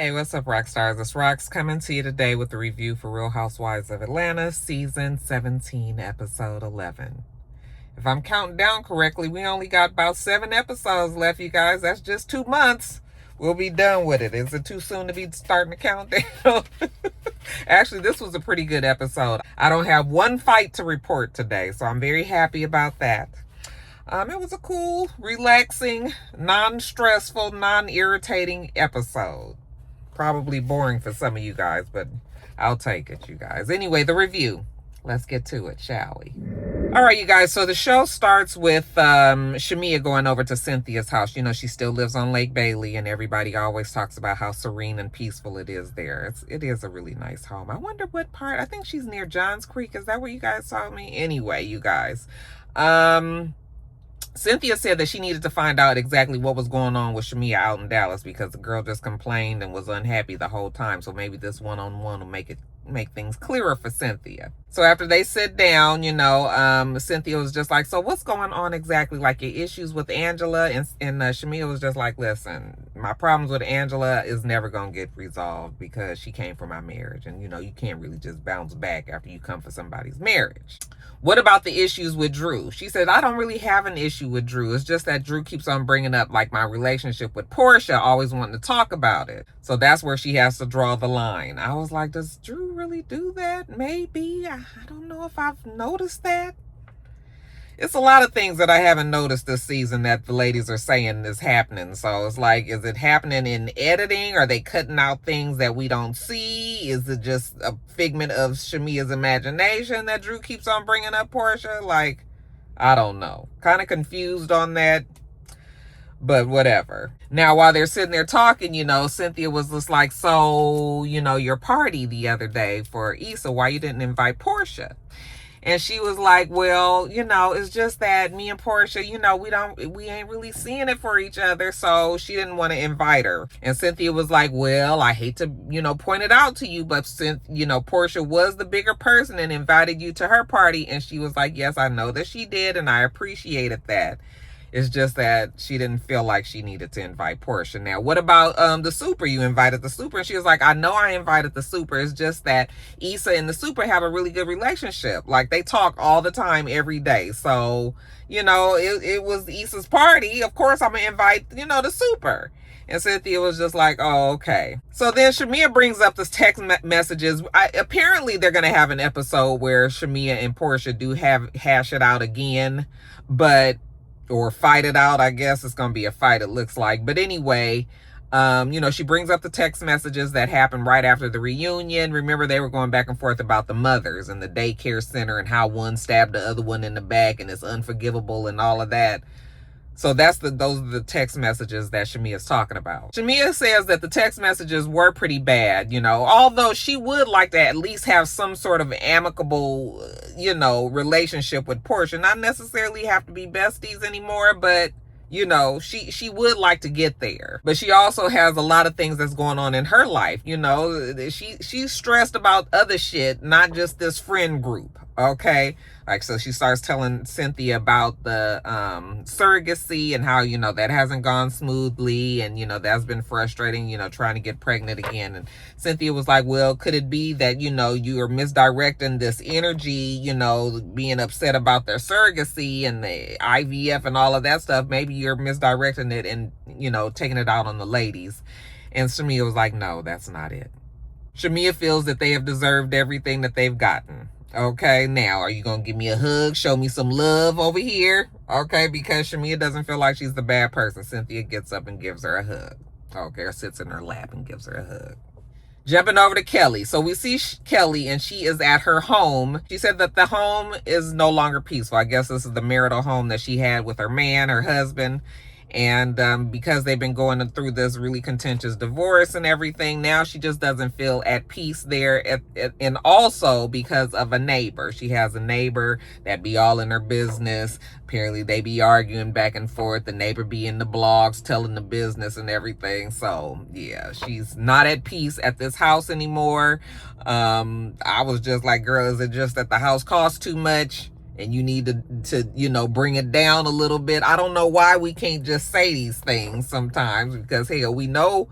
Hey, what's up, rock stars? It's Rox coming to you today with a review for Real Housewives of Atlanta, season 17, episode 11. If I'm counting down correctly, we only got about 7 episodes left, you guys. That's just 2 months. We'll be done with it. Is it too soon to be starting to count down? Actually, this was a pretty good episode. I don't have one fight to report today, so I'm very happy about that. It was a cool, relaxing, non-stressful, non-irritating episode. Probably boring for some of you guys, but I'll take it, you guys. Anyway, the review. Let's get to it, shall we? All right, you guys. So the show starts with Shamia going over to Cynthia's house. You know, she still lives on Lake Bailey, and everybody always talks about how serene and peaceful it is there. It is a really nice home. I wonder what part. I think she's near Johns Creek. Is that where you guys saw me? Anyway, you guys. Cynthia said that she needed to find out exactly what was going on with Shamia out in Dallas because the girl just complained and was unhappy the whole time. So maybe this one-on-one will make things clearer for Cynthia. So after they sit down, Cynthia was just like, so what's going on exactly? Like your issues with Angela? And Shamia was just like, listen, my problems with Angela is never going to get resolved because she came from my marriage. And, you can't really just bounce back after you come for somebody's marriage. What about the issues with Drew? She said, I don't really have an issue with Drew. It's just that Drew keeps on bringing up like my relationship with Porsha, always wanting to talk about it. So that's where she has to draw the line. I was like, does Drew really do that? Maybe. I don't know if I've noticed that. It's a lot of things that I haven't noticed this season that the ladies are saying is happening. So it's like, is it happening in editing? Are they cutting out things that we don't see? Is it just a figment of Shamia's imagination that Drew keeps on bringing up Porsha? Like, I don't know. Kind of confused on that. But whatever. Now, while they're sitting there talking, Cynthia was just like, so, your party the other day for Issa, why you didn't invite Porsha? And she was like, well, it's just that me and Porsha, we ain't really seeing it for each other. So she didn't want to invite her. And Cynthia was like, well, I hate to, point it out to you, but since, Porsha was the bigger person and invited you to her party. And she was like, yes, I know that she did. And I appreciated that. It's just that she didn't feel like she needed to invite Porsha. Now, what about the super? You invited the super. And she was like, I know I invited the super. It's just that Issa and the super have a really good relationship. Like, they talk all the time, every day. So, it was Issa's party. Of course, I'm going to invite, the super. And Cynthia was just like, oh, okay. So then Shamia brings up this text messages. Apparently, they're going to have an episode where Shamia and Porsha do hash it out again. Or fight it out. I guess it's going to be a fight, it looks like. But anyway, she brings up the text messages that happened right after the reunion. Remember, they were going back and forth about the mothers and the daycare center and how one stabbed the other one in the back and it's unforgivable and all of that. So those are the text messages that Shamia is talking about. Shamia says that the text messages were pretty bad, although she would like to at least have some sort of amicable, relationship with Porsha. Not necessarily have to be besties anymore, but she would like to get there. But she also has a lot of things that's going on in her life. She's stressed about other shit, not just this friend group. Okay. Like, so she starts telling Cynthia about the surrogacy and how, that hasn't gone smoothly. And, that's been frustrating, trying to get pregnant again. And Cynthia was like, well, could it be that, you are misdirecting this energy, being upset about their surrogacy and the IVF and all of that stuff? Maybe you're misdirecting it and, taking it out on the ladies. And Shamia was like, no, that's not it. Shamia feels that they have deserved everything that they've gotten. Okay, now, are you going to give me a hug? Show me some love over here? Okay, because Shamia doesn't feel like she's the bad person. Cynthia gets up and gives her a hug. Okay, or sits in her lap and gives her a hug. Jumping over to Kelly. So we see Kelly and she is at her home. She said that the home is no longer peaceful. I guess this is the marital home that she had with her man, her husband. And because they've been going through this really contentious divorce and everything, now she just doesn't feel at peace there. And also because of a neighbor. She has a neighbor that be all in her business. Apparently they be arguing back and forth. The neighbor be in the blogs telling the business and everything. So yeah, she's not at peace at this house anymore. I was just like, girl, is it just that the house costs too much? And you need to bring it down a little bit. I don't know why we can't just say these things sometimes, because hell, we know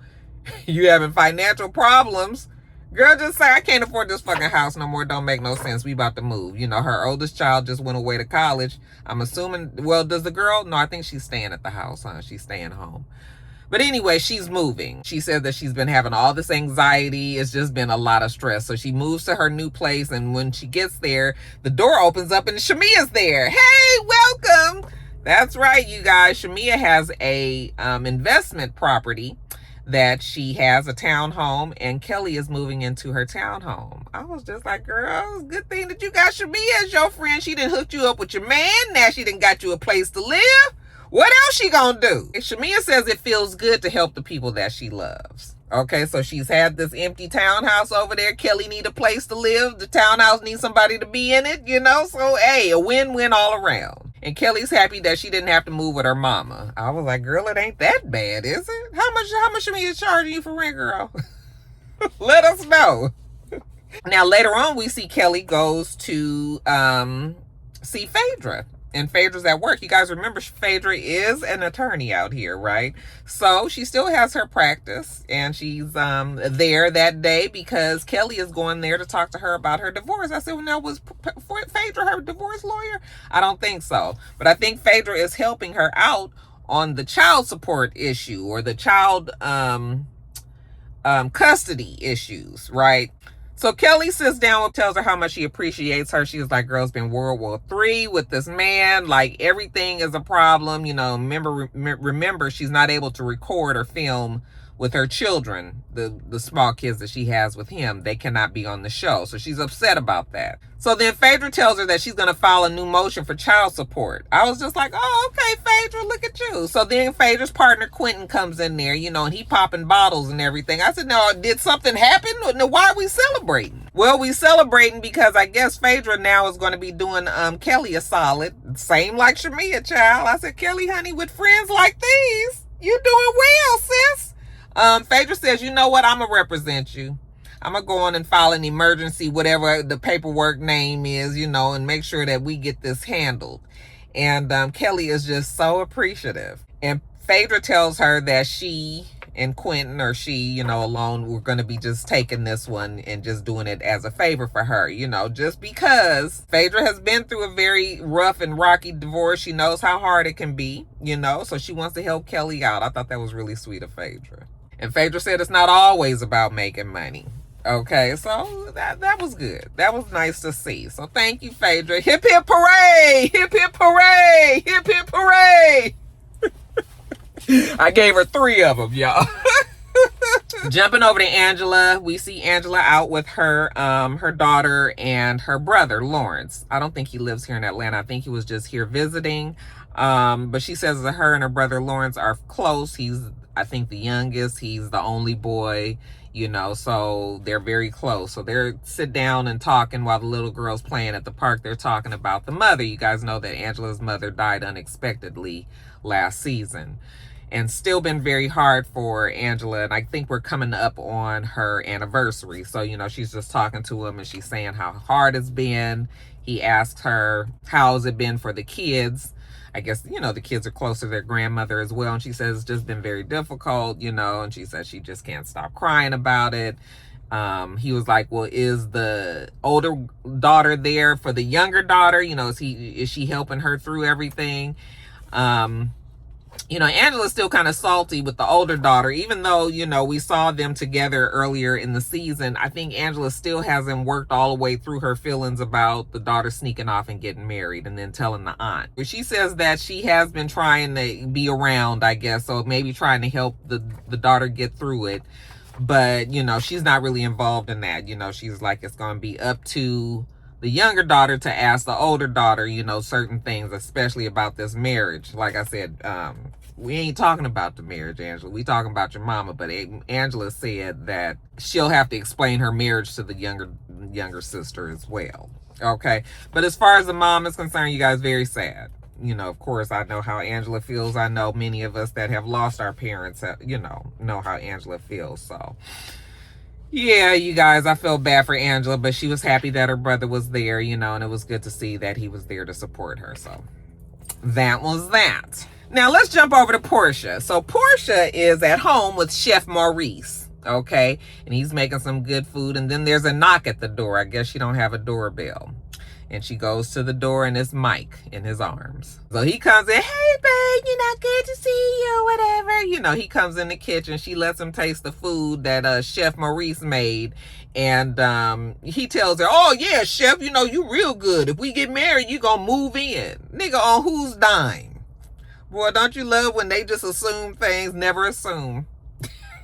You having financial problems, girl, just say, I can't afford this fucking house no more. Don't make no sense. We about to move. You know, her oldest child just went away to college. I'm assuming, well, does the girl? No, I think she's staying at the house, huh? She's staying home. But anyway, she's moving. She said that she's been having all this anxiety. It's just been a lot of stress. So she moves to her new place. And when she gets there, the door opens up and Shamia's there. Hey, welcome. That's right, you guys. Shamia has a investment property that she has, a townhome, and Kelly is moving into her townhome. I was just like, girl, good thing that you got Shamia as your friend. She done hooked you up with your man. Now she done got you a place to live. What else she gonna do? Shamia says it feels good to help the people that she loves. Okay, so she's had this empty townhouse over there. Kelly need a place to live. The townhouse needs somebody to be in it, you know? So, hey, a win-win all around. And Kelly's happy that she didn't have to move with her mama. I was like, girl, it ain't that bad, is it? How much Shamia charging you for rent, girl? Let us know. Now, later on, we see Kelly goes to see Phaedra. And Phaedra's at work. You guys remember Phaedra is an attorney out here, right? So she still has her practice, and she's there that day because Kelly is going there to talk to her about her divorce. I said, well, now, was Phaedra her divorce lawyer? I don't think so. But I think Phaedra is helping her out on the child support issue or the child custody issues, right? So Kelly sits down and tells her how much she appreciates her. She's like, girl, it's been World War III with this man. Like, everything is a problem. You know, remember, she's not able to record or film with her children, the small kids that she has with him. They cannot be on the show. So she's upset about that. So then Phaedra tells her that she's going to file a new motion for child support. I was just like, oh, okay, Phaedra, look at you. So then Phaedra's partner, Quentin, comes in there, you know, and he popping bottles and everything. I said, no, did something happen? Why are we celebrating? Well, we celebrating because I guess Phaedra now is going to be doing Kelly a solid. Same like Shamia, child. I said, Kelly, honey, with friends like these, you doing well, sis. Phaedra says, you know what? I'm going to represent you. I'm going to go on and file an emergency, whatever the paperwork name is, you know, and make sure that we get this handled. And Kelly is just so appreciative. And Phaedra tells her that she and Quentin, or she, you know, alone, we're going to be just taking this one and just doing it as a favor for her, you know, just because Phaedra has been through a very rough and rocky divorce. She knows how hard it can be, you know, so she wants to help Kelly out. I thought that was really sweet of Phaedra. And Phaedra said it's not always about making money. Okay, so that was good. That was nice to see. So thank you, Phaedra. Hip, hip, hooray! Hip, hip, hooray! Hip, hip, hooray! I gave her 3 of them, y'all. Jumping over to Angela, we see Angela out with her her daughter and her brother, Lawrence. I don't think he lives here in Atlanta. I think he was just here visiting. But she says that her and her brother, Lawrence, are close. He's, I think, the youngest. He's the only boy, you know, so they're very close. So they're sit down and talking while the little girl's playing at the park. They're talking about the mother. You guys know that Angela's mother died unexpectedly last season. And still been very hard for Angela. And I think we're coming up on her anniversary. So, you know, she's just talking to him and she's saying how hard it's been. He asked her, how's it been for the kids? I guess, you know, the kids are close to their grandmother as well. And she says it's just been very difficult, you know, and she says she just can't stop crying about it. He was like, well, is the older daughter there for the younger daughter? You know, is she helping her through everything? You know, Angela's still kind of salty with the older daughter, even though, you know, we saw them together earlier in the season. I think Angela still hasn't worked all the way through her feelings about the daughter sneaking off and getting married and then telling the aunt. She says that she has been trying to be around, I guess, so maybe trying to help the daughter get through it. But, you know, she's not really involved in that. You know, she's like, it's going to be up to the younger daughter to ask the older daughter, you know, certain things, especially about this marriage. Like I said, we ain't talking about the marriage, Angela. We talking about your mama. But Angela said that she'll have to explain her marriage to the younger sister as well. Okay. But as far as the mom is concerned, you guys, very sad. You know, of course, I know how Angela feels. I know many of us that have lost our parents, you know how Angela feels. So, yeah, you guys, I felt bad for Angela, but she was happy that her brother was there, you know, and it was good to see that he was there to support her. So, that was that. Now let's jump over to Porsha. So Porsha is at home with Chef Maurice, okay? And he's making some good food. And then there's a knock at the door. I guess she don't have a doorbell. And she goes to the door and it's Mike in his arms. So he comes in, hey babe, good to see you, whatever. He comes in the kitchen. She lets him taste the food that Chef Maurice made. And he tells her, oh yeah, Chef, you real good. If we get married, you gonna move in. Nigga, on whose dime? Boy, don't you love when they just assume things, never assume.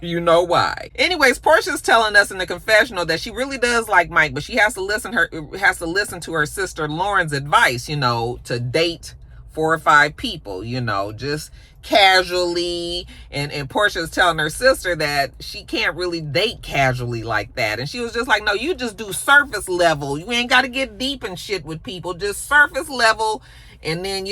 You know why. Anyways, Porsha's telling us in the confessional that she really does like Mike, but she has to listen to her sister Lauren's advice, to date 4 or 5 people, just casually. And Porsha's telling her sister that she can't really date casually like that. And she was just like, no, you just do surface level. You ain't got to get deep and shit with people, just surface level. And then,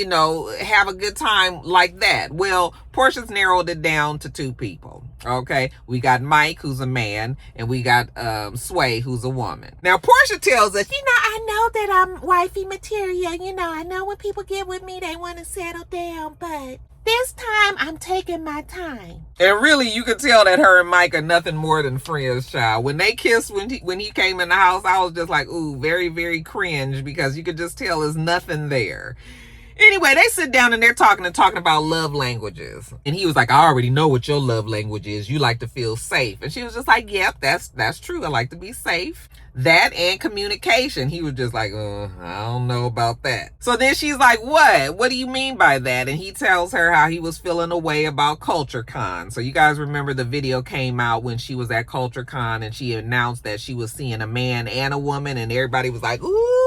have a good time like that. Well, Porsha's narrowed it down to 2 people. Okay. We got Mike, who's a man, and we got Sway, who's a woman. Now, Porsha tells us, I know that I'm wifey material. I know when people get with me, they want to settle down, but this time I'm taking my time. And really, you could tell that her and Mike are nothing more than friends, child. When they kissed, when he came in the house, I was just like, ooh, very, very cringe, because you could just tell there's nothing there. Anyway, they sit down and they're talking about love languages. And he was like, I already know what your love language is. You like to feel safe. And she was just like, yep, that's true. I like to be safe. That and communication. He was just like, I don't know about that. So then she's like, what? What do you mean by that? And he tells her how he was feeling a way about CultureCon. So you guys remember the video came out when she was at CultureCon and she announced that she was seeing a man and a woman, and everybody was like, ooh.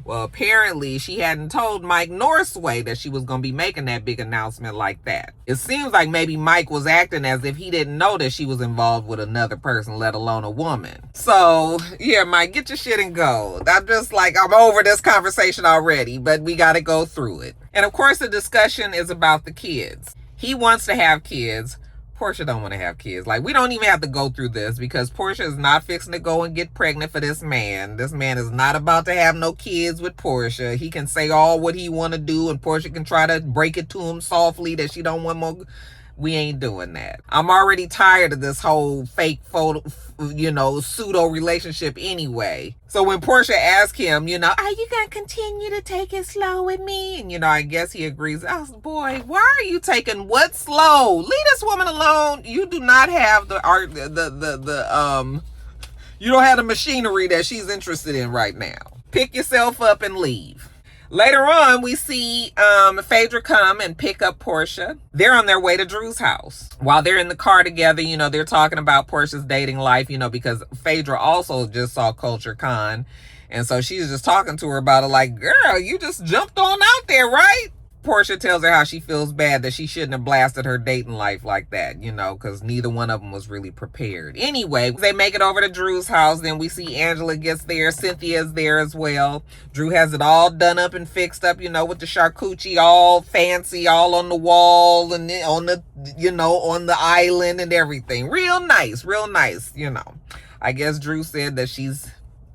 Well, apparently she hadn't told Mike nor Sway that she was going to be making that big announcement like that. It seems like maybe Mike was acting as if he didn't know that she was involved with another person, let alone a woman. So, yeah, Mike, get your shit and go. I'm over this conversation already, but we got to go through it. And of course, the discussion is about the kids. He wants to have kids. Porsha don't want to have kids. We don't even have to go through this, because Porsha is not fixing to go and get pregnant for this man. This man is not about to have no kids with Porsha. He can say all what he want to do, and Porsha can try to break it to him softly that she don't want more. We ain't doing that. I'm already tired of this whole fake photo, pseudo relationship anyway. So when Porsha asked him, are you going to continue to take it slow with me? And, I guess he agrees. I was, boy, why are you taking what slow? Leave this woman alone. You do not have you don't have the machinery that she's interested in right now. Pick yourself up and leave. Later on, we see Phaedra come and pick up Porsha. They're on their way to Drew's house. While they're in the car together, they're talking about Porsha's dating life, because Phaedra also just saw CultureCon. And so she's just talking to her about it like, girl, you just jumped on out there, right? Porsha tells her how she feels bad that she shouldn't have blasted her dating life like that, because neither one of them was really prepared. Anyway, they make it over to Drew's house. Then we see Angela gets there. Cynthia's there as well. Drew has it all done up and fixed up, with the charcuterie all fancy, all on the wall and on the, on the island and everything. Real nice, I guess Drew said that she's,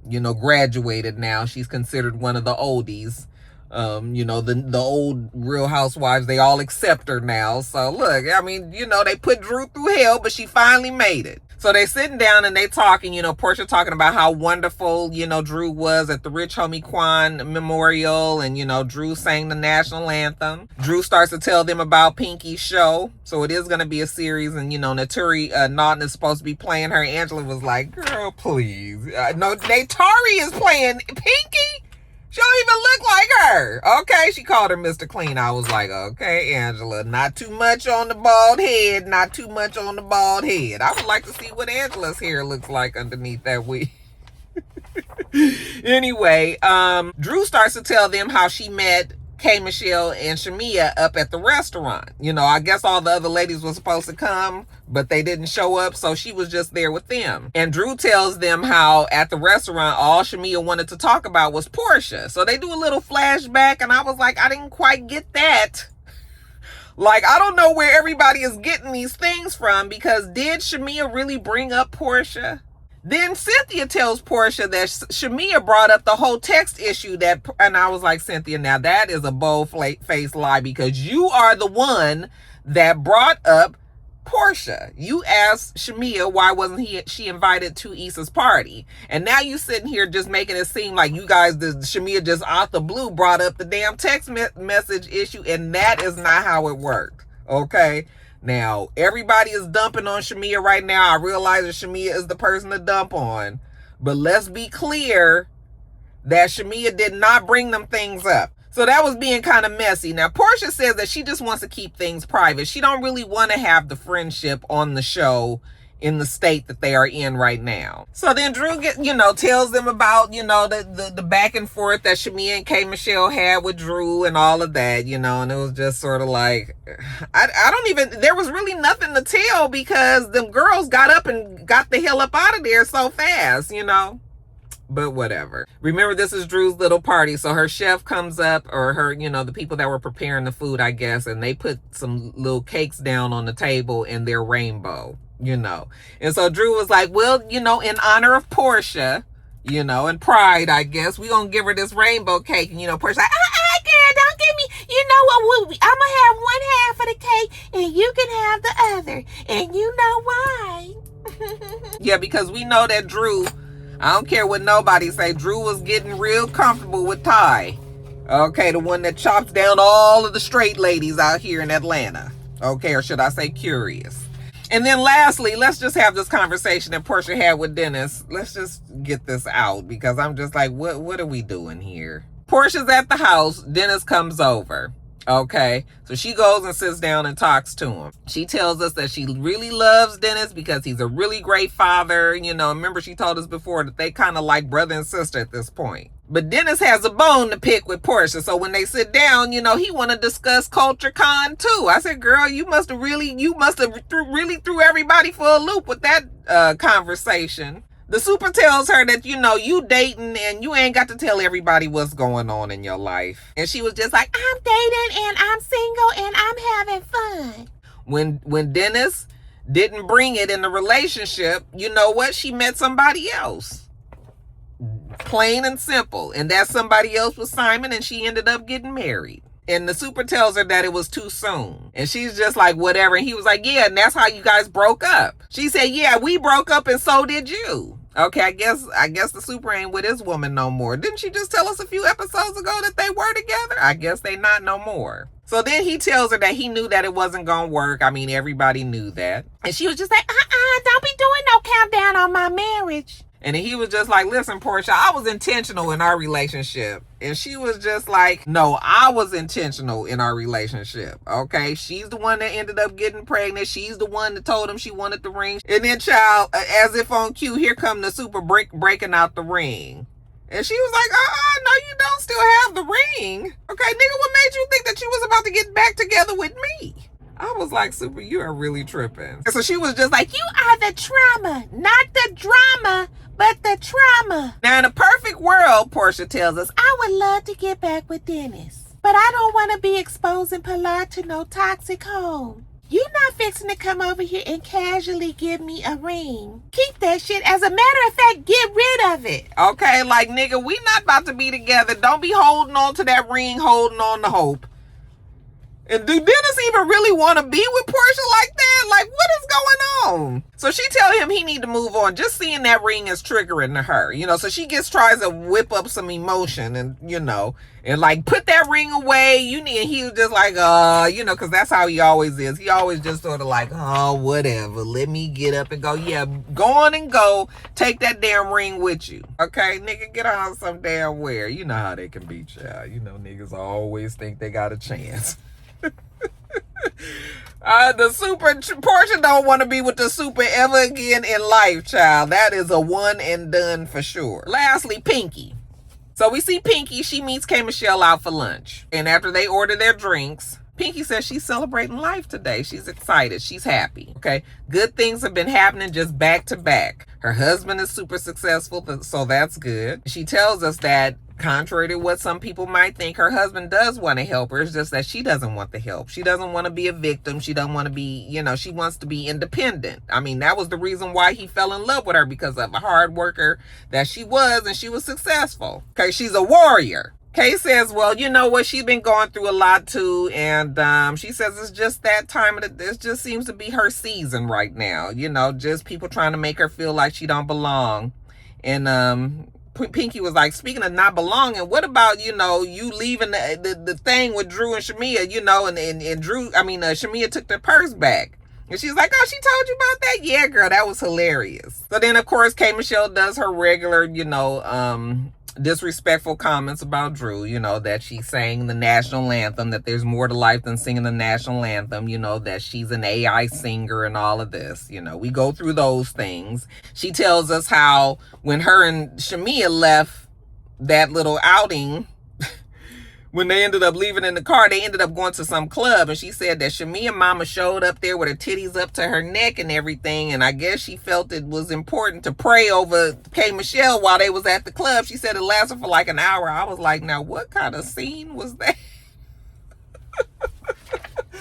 graduated now. She's considered one of the oldies. The old Real Housewives, they all accept her now. So look, they put Drew through hell, but she finally made it. So they sitting down and they talking, Porsha talking about how wonderful, Drew was at the Rich Homie Quan Memorial, and, Drew sang the national anthem. Drew starts to tell them about Pinky's show. So it is going to be a series, and, Naturi Naughton is supposed to be playing her. Angela was like, girl, please. No, Naturi is playing Pinky? She don't even look like her. Okay, she called her Mr. Clean. I was like, okay, Angela, not too much on the bald head. Not too much on the bald head. I would like to see what Angela's hair looks like underneath that wig. Anyway, Drew starts to tell them how she met K. Michelle and Shamia up at the restaurant. I guess all the other ladies were supposed to come, but they didn't show up, so she was just there with them. And Drew tells them how at the restaurant, all Shamia wanted to talk about was Porsha. So they do a little flashback, and I was like, I didn't quite get that. I don't know where everybody is getting these things from, because did Shamia really bring up Porsha? Then Cynthia tells Porsha that Shamia brought up the whole text issue and I was like, Cynthia, now that is a bold-faced lie, because you are the one that brought up Porsha. You asked Shamia why wasn't she invited to Issa's party, and now you sitting here just making it seem like you guys, Shamia just out the blue brought up the damn text message issue, and that is not how it worked. Okay. Now, everybody is dumping on Shamia right now. I realize that Shamia is the person to dump on. But let's be clear that Shamia did not bring them things up. So that was being kind of messy. Now, Porsha says that she just wants to keep things private. She don't really want to have the friendship on the show in the state that they are in right now. So then Drew tells them about, the back and forth that Shamia and K. Michelle had with Drew and all of that, and it was just sort of like, there was really nothing to tell, because them girls got up and got the hell up out of there so fast, But whatever. Remember, this is Drew's little party. So her chef comes up, or her, the people that were preparing the food, I guess, and they put some little cakes down on the table and they're rainbow. And so Drew was like, well, in honor of Porsha, and pride, I guess, we gonna give her this rainbow cake. And Porsha's like, girl, don't give me, what, I'm gonna have one half of the cake and you can have the other. And you know why? Yeah, because we know that Drew, I don't care what nobody say, Drew was getting real comfortable with Ty. Okay, the one that chops down all of the straight ladies out here in Atlanta. Okay, or should I say curious. And then lastly, let's just have this conversation that Porsha had with Dennis. Let's just get this out, because I'm just like, what are we doing here? Porsha's at the house. Dennis comes over. Okay, so she goes and sits down and talks to him. She tells us that she really loves Dennis because he's a really great father. Remember she told us before that they kind of like brother and sister at this point. But Dennis has a bone to pick with Porsha. So when they sit down, he want to discuss Culture Con too. I said, girl, you must have really threw everybody for a loop with that conversation. The super tells her that, you dating and you ain't got to tell everybody what's going on in your life. And she was just like, I'm dating and I'm single and I'm having fun. When Dennis didn't bring it in the relationship, you know what? She met somebody else. Plain and simple. And that somebody else was Simon, and she ended up getting married. And the super tells her that it was too soon. And she's just like, whatever. And he was like, yeah, and that's how you guys broke up. She said, yeah, we broke up and so did you. Okay, I guess the super ain't with his woman no more. Didn't she just tell us a few episodes ago that they were together? I guess they not no more. So then he tells her that he knew that it wasn't gonna work. I mean, everybody knew that. And she was just like, don't be doing no countdown on my marriage. And he was just like, listen, Porsha, I was intentional in our relationship. And she was just like, no, I was intentional in our relationship. Okay, she's the one that ended up getting pregnant. She's the one that told him she wanted the ring. And then, child, as if on cue, here come the super breaking out the ring. And she was like, no, you don't still have the ring. Okay, nigga, what made you think that you was about to get back together with me? I was like, super, you are really tripping. And so she was just like, you are the trauma, not the drama, but the trauma. Now, in a perfect world, Porsha tells us, I would love to get back with Dennis, but I don't want to be exposing Pilar to no toxic home. You not fixing to come over here and casually give me a ring. Keep that shit. As a matter of fact, get rid of it. Okay, like, nigga, we not about to be together. Don't be holding on to that ring, holding on to hope. And do Dennis even really want to be with Porsha like that? Like, what is going on? So she tell him he need to move on. Just seeing that ring is triggering to her, so she tries to whip up some emotion and, and like put that ring away. And he was just like, because that's how he always is. He always just sort of like, oh, whatever. Let me get up and go. Yeah, go on and go. Take that damn ring with you. Okay, nigga, get on some damn where. You know how they can be, child. Niggas always think they got a chance. The super Porsha don't want to be with the super ever again in life, child. That is a one and done for sure. Lastly, Pinky. So we see Pinky. She meets K. Michelle out for lunch. And after they order their drinks, Pinky says she's celebrating life today. She's excited. She's happy. Okay. Good things have been happening just back to back. Her husband is super successful, so that's good. She tells us that contrary to what some people might think, her husband does want to help her. It's just that she doesn't want the help. She doesn't want to be a victim. She doesn't want to be, she wants to be independent. I mean, that was the reason why he fell in love with her, because of a hard worker that she was, and she was successful. Okay, she's a warrior. Kay says, well, you know what? She's been going through a lot too. And she says it's just that time. This just seems to be her season right now. Just people trying to make her feel like she don't belong. And Pinky was like, speaking of not belonging, what about, you leaving the thing with Drew and Shamia, and Drew, Shamia took the purse back. And she's like, oh, she told you about that? Yeah, girl, that was hilarious. So then, of course, K. Michelle does her regular, disrespectful comments about Drew, that she sang the national anthem, that there's more to life than singing the national anthem, that she's an AI singer and all of this. We go through those things. She tells us how when her and Shamia left that little outing, when they ended up leaving in the car, they ended up going to some club, and she said that Shamia mama showed up there with her titties up to her neck and everything, and I guess she felt it was important to pray over K. Michelle while they was at the club. She said it lasted for like an hour. I was like, now what kind of scene was that?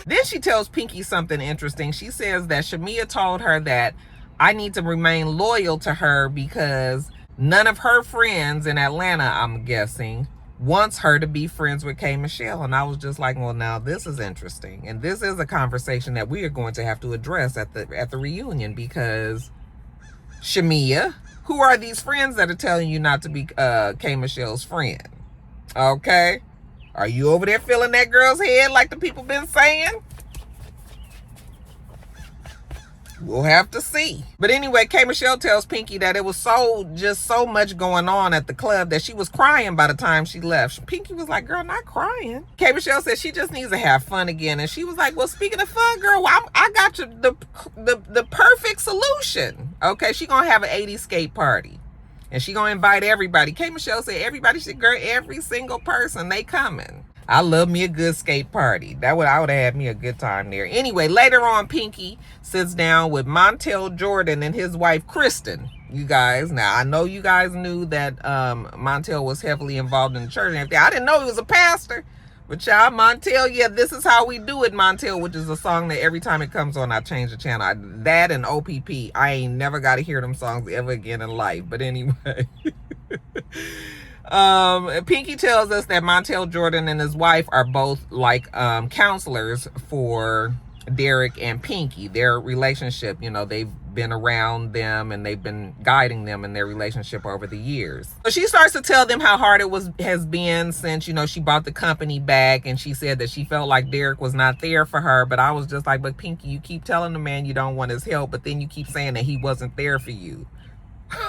Then she tells Pinky something interesting. She says that Shamia told her that I need to remain loyal to her because none of her friends in Atlanta, I'm guessing, wants her to be friends with K. Michelle. And I was just like, well, now this is interesting. And this is a conversation that we are going to have to address at the reunion, because Shamia, who are these friends that are telling you not to be K. Michelle's friend? Okay? Are you over there feeling that girl's head like the people been saying? We'll have to see. But anyway, K. Michelle tells Pinky that it was so much going on at the club that she was crying by the time she left. Pinky was like, girl, not crying. K. Michelle said she just needs to have fun again. And she was like, well, speaking of fun, girl, I got you the perfect solution. Okay, she gonna have an 80s skate party. And she gonna invite everybody. K. Michelle said everybody should, girl, every single person, they coming. I love me a good skate party. I would have had me a good time there. Anyway, later on, Pinky sits down with Montel Jordan and his wife, Kristen. You guys, now I know you guys knew that Montel was heavily involved in the church and everything. I didn't know he was a pastor. But y'all, Montel, yeah, this is how we do it, Montel, which is a song that every time it comes on, I change the channel. That and OPP, I ain't never got to hear them songs ever again in life. But anyway. Pinky tells us that Montel Jordan and his wife are both like counselors for Derek and Pinky. Their relationship, they've been around them and they've been guiding them in their relationship over the years. So she starts to tell them how hard it has been since, she bought the company back, and she said that she felt like Derek was not there for her. But I was just like, but Pinky, you keep telling the man you don't want his help, but then you keep saying that he wasn't there for you.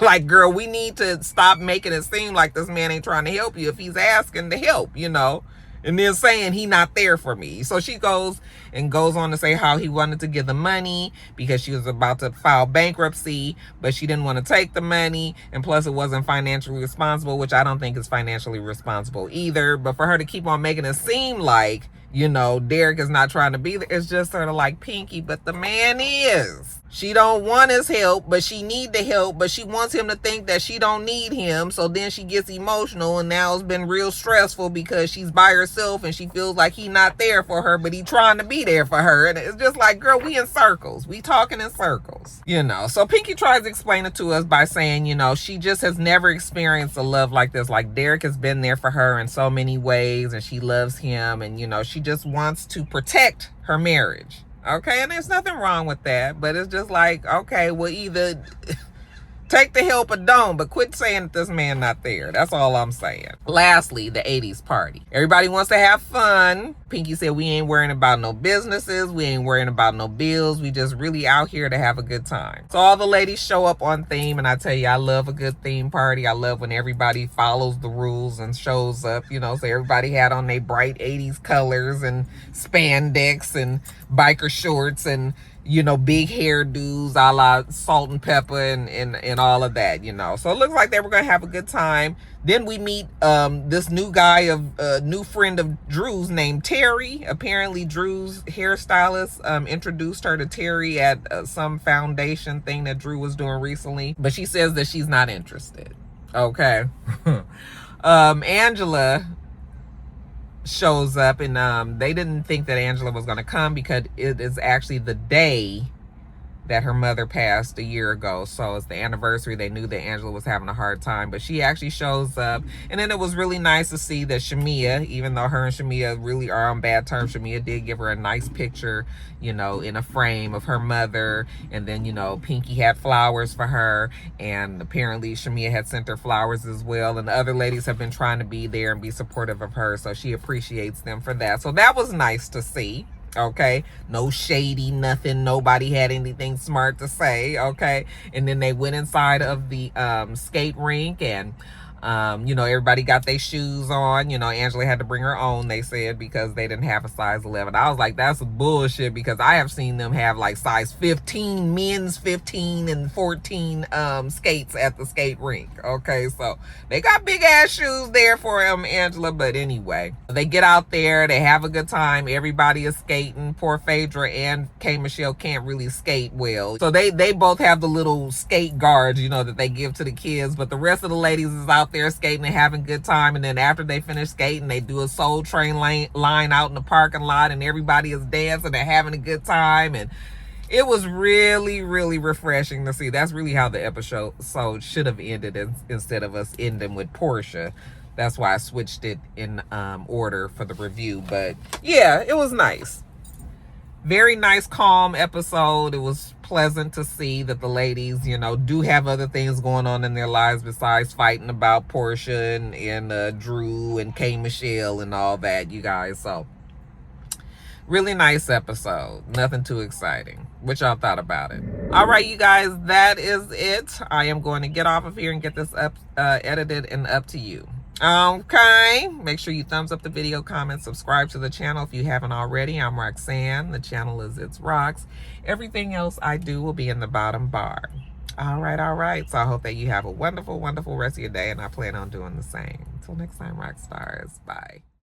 Like, girl, we need to stop making it seem like this man ain't trying to help you if he's asking to help, and then saying he not there for me. So she goes on to say how he wanted to give the money because she was about to file bankruptcy, but she didn't want to take the money. And plus it wasn't financially responsible, which I don't think is financially responsible either. But for her to keep on making it seem like, Derek is not trying to be there, it's just sort of like, Pinky, but the man is. She don't want his help, but she need the help, but she wants him to think that she don't need him. So then she gets emotional, and now it's been real stressful because she's by herself and she feels like he not there for her, but he trying to be there for her. And it's just like, girl, we in circles. We talking in circles, So Pinky tries to explain it to us by saying, she just has never experienced a love like this. Like, Derek has been there for her in so many ways, and she loves him, and, she just wants to protect her marriage. Okay, and there's nothing wrong with that, but it's just like, okay, well, either take the help or don't, but quit saying that this man not there. That's all I'm saying. Lastly, the 80s party. Everybody wants to have fun. Pinky said we ain't worrying about no businesses. We ain't worrying about no bills. We just really out here to have a good time. So all the ladies show up on theme, and I tell you, I love a good theme party. I love when everybody follows the rules and shows up, so everybody had on their bright 80s colors and spandex and biker shorts and big hairdos a la Salt and Pepper and all of that, So it looks like they were going to have a good time. Then we meet this new guy, new friend of Drew's named Terry. Apparently Drew's hairstylist introduced her to Terry at some foundation thing that Drew was doing recently. But she says that she's not interested. Okay. Angela shows up, and they didn't think that Angela was going to come because it is actually the day that her mother passed a year ago. So it's the anniversary. They knew that Angela was having a hard time, but she actually shows up. And then it was really nice to see that Shamia, even though her and Shamia really are on bad terms, Shamia did give her a nice picture, you know, in a frame of her mother. And then, you know, Pinky had flowers for her. And apparently Shamia had sent her flowers as well. And the other ladies have been trying to be there and be supportive of her. So she appreciates them for that. So that was nice to see. Okay, no shady nothing, nobody had anything smart to say. Okay, and then they went inside of the skate rink, and you know, everybody got their shoes on. You know, Angela had to bring her own, they said, because they didn't have a size 11. I was like, that's bullshit, because I have seen them have like size 15, men's 15 and 14 skates at the skate rink. Okay, so they got big ass shoes there for Angela. But anyway, they get out there, they have a good time, everybody is skating. Poor Phaedra and K Michelle can't really skate well, so they both have the little skate guards, you know, that they give to the kids, but the rest of the ladies is out there skating and having a good time. And then after they finish skating, they do a Soul Train line out in the parking lot, and everybody is dancing and having a good time. And it was really, really refreshing to see. That's really how the episode should have ended, instead of us ending with Porsha. That's why I switched it in order for the review. But yeah, it was nice. Very nice, calm episode. It was pleasant to see that the ladies, you know, do have other things going on in their lives besides fighting about Porsha and Drew and K Michelle and all that, you guys. So really nice episode. Nothing too exciting. What y'all thought about it? All right, you guys, that is it. I am going to get off of here and get this up edited and up to you. Okay, make sure you thumbs up the video, comment, subscribe to the channel if you haven't already. I'm Roxanne. The channel is itsrox. Everything else I do will be in the bottom bar. All right. So I hope that you have a wonderful, wonderful rest of your day, and I plan on doing the same. Until next time, rock stars. Bye.